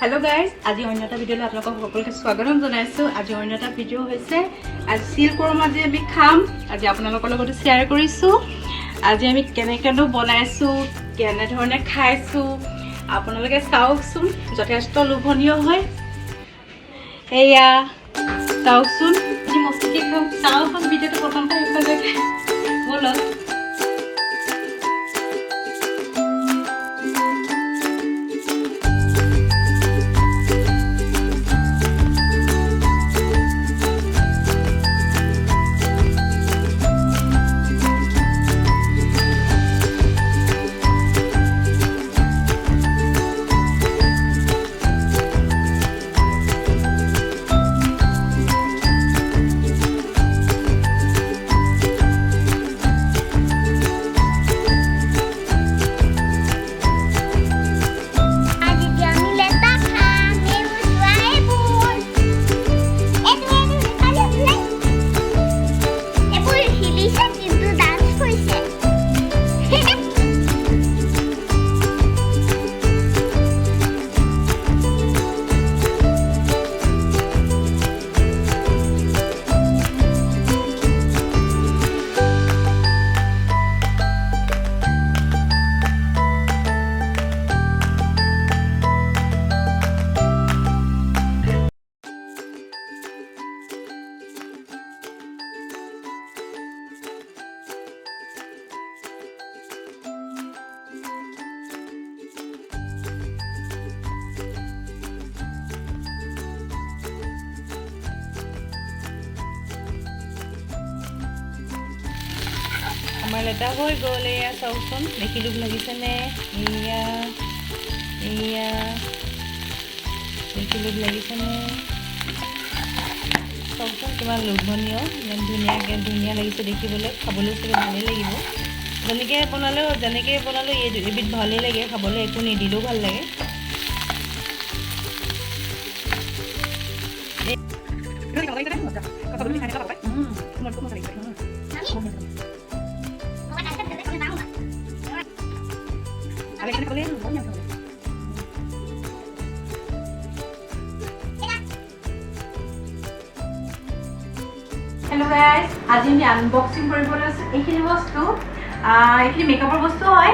Hello guys आज अन्य এটা ভিডিওলৈ আপোনালোকক সকলোকে স্বাগতম জনাইছো। আজি অন্য এটা ভিডিও হৈছে আজি সিল কোৰমা যে আমি খাম আজি আপোনালোকৰ লগত শেয়াৰ কৰিছো। আজি আমি কেনেকেনো বনাইছো কেনে ধৰণে খাইছো আপোনালোকে চাওকচোন যথেষ্ট লোভনীয় হয়। এয়া চাওকচোন কি মস্তিকে খাম চাওকচোন ভিডিওটো প্ৰথম পৰা শেষলৈকে বলক। আমাৰ লেটা হৈ গ'ল এয়া চাওকচোন দেখি লোভ লাগিছেনে এয়া এয়া দেখি লোভ লাগিছেনে চাওকচোন কিমান লোভনীয় ইমান ধুনীয়া লাগিছে দেখিবলৈ খাবলৈ চাগে ভালেই লাগিব যেনেকৈ বনালেও এবিধ ভালেই লাগে খাবলৈ একো নিদিলেও ভাল লাগে। हेलो गाइस आज আমি আনবক্সিং কৰিবলৈ আছে এইখিনি বস্তু এইখিনি মেকআপৰ বস্তু হয়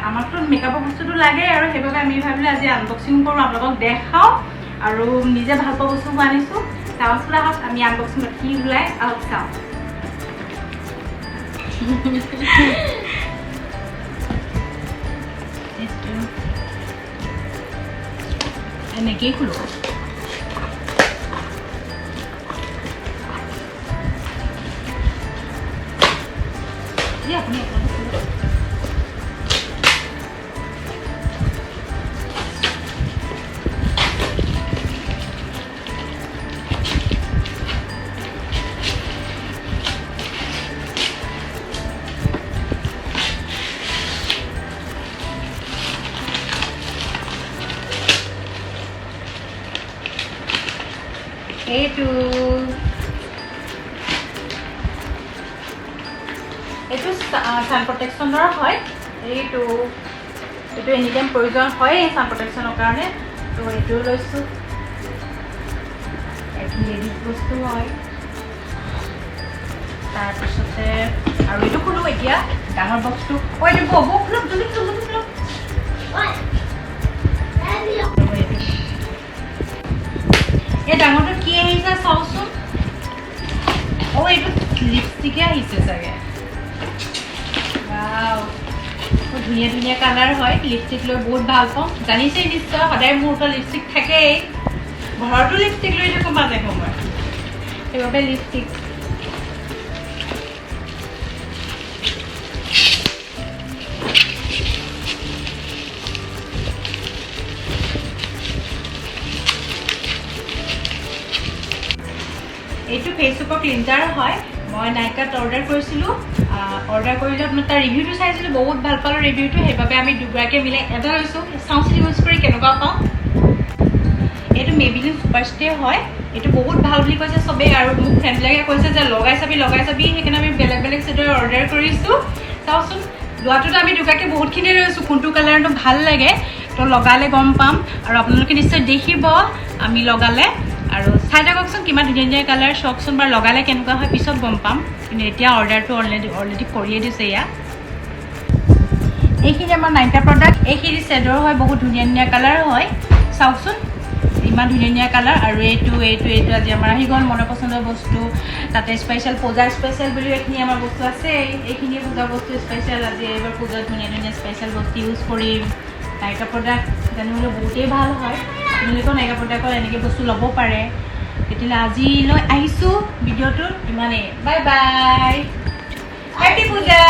আমাৰতো মেকআপৰ বস্তুটো লাগে আৰু সেইবাবে আমি ভাবিলে আজি আনবক্সিং কৰোঁ আপোনালোকক দেখাওঁ আৰু নিজে ভাল পোৱা বস্তু আনিছোঁ চাওঁচোন আহক আমি আনবক্সিং কি ওলাই আহক চাওঁ। এনেকেই খোলো আপুনি এইটো সান প্ৰটেকশ্যনৰ হয় এইটো এনি টাইম প্ৰয়োজন হয় সান প্ৰটেকশ্যনৰ কাৰণে তো এইটো লৈছোঁ এইটো লেডিজ বস্তু হয় তাৰপিছতে আৰু এইটো খোলোঁ এতিয়া ডাঙৰ বক্সটো এইটো ববু খোলক জলদি খোলক এই ডাঙৰটো কি আহিছে চাওকচোন এইটো লিপষ্টিকে আহিছে চাগে ধুনীয়া কালাৰ হয় লিপষ্টিক লৈ বহুত ভাল পাওঁ জানিছেই নিশ্চয় সদায় মোৰ ওচৰত লিপষ্টিক থাকেই ঘৰতো লিপষ্টিক লৈ থাকোঁ মাজে সময় সেইবাবে লিপষ্টিক এইটো ফেচবুকৰ ক্লিনজাৰ হয় মই নাইকাত অৰ্ডাৰ কৰিছিলোঁ অৰ্ডাৰ কৰিলে আপোনাৰ তাৰ ৰিভিউটো চাইছিলোঁ বহুত ভাল পালোঁ ৰিভিউটো সেইবাবে আমি দুগৰাকীয়ে মিলাই এটা লৈছোঁ চাওঁচোন ইউজ কৰি কেনেকুৱা পাওঁ। এইটো মেবিলিন ছুপাৰষ্টে হয় এইটো বহুত ভাল বুলি কৈছে চবেই আৰু মোক ফ্ৰেণ্ডবিলাকে কৈছে যে লগাই চাবি সেইকাৰণে আমি বেলেগ ছেটৰ অৰ্ডাৰ কৰিছোঁ চাওঁচোন লোৱাটোতো আমি দুগৰাকীয়ে বহুতখিনি লৈছোঁ কোনটো কালাৰটো ভাল লাগে তো লগালে গম পাম আৰু আপোনালোকে নিশ্চয় দেখিব আমি লগালে আৰু চাই থাককচোন কিমান ধুনীয়া ধুনীয়া কালাৰ চাওকচোন বাৰু লগালে কেনেকুৱা হয় পিছত গম পাম কিন্তু এতিয়া অৰ্ডাৰটো অলৰেডি কৰিয়ে দিছে এয়া এইখিনি আমাৰ 9টা প্ৰডাক্ট এইখিনি শ্বেডৰ হয় বহুত ধুনীয়া ধুনীয়া কালাৰ হয় চাওকচোন ইমান ধুনীয়া ধুনীয়া কালাৰ আৰু এইটো আজি আমাৰ আহি গ'ল মনৰ পচন্দৰ বস্তু তাতে স্পেচিয়েল পূজা স্পেচিয়েল বুলি এইখিনি আমাৰ বস্তু আছে এইখিনি পূজা বস্তু স্পেচিয়েল আজি এইবাৰ পূজাত ধুনীয়া ধুনীয়া স্পেচিয়েল বস্তু ইউজ কৰিম নাইকা প্ৰডাক্ট তেনেহ'লে বহুতেই ভাল হয় আপোনালোকেও নাইকা প্ৰডাক্টৰ এনেকৈ বস্তু ল'ব পাৰে তেতিয়াহ'লে আজিলৈ আহিছোঁ ভিডিঅ'টোত ইমানেই বাই বাই হেপী পূজা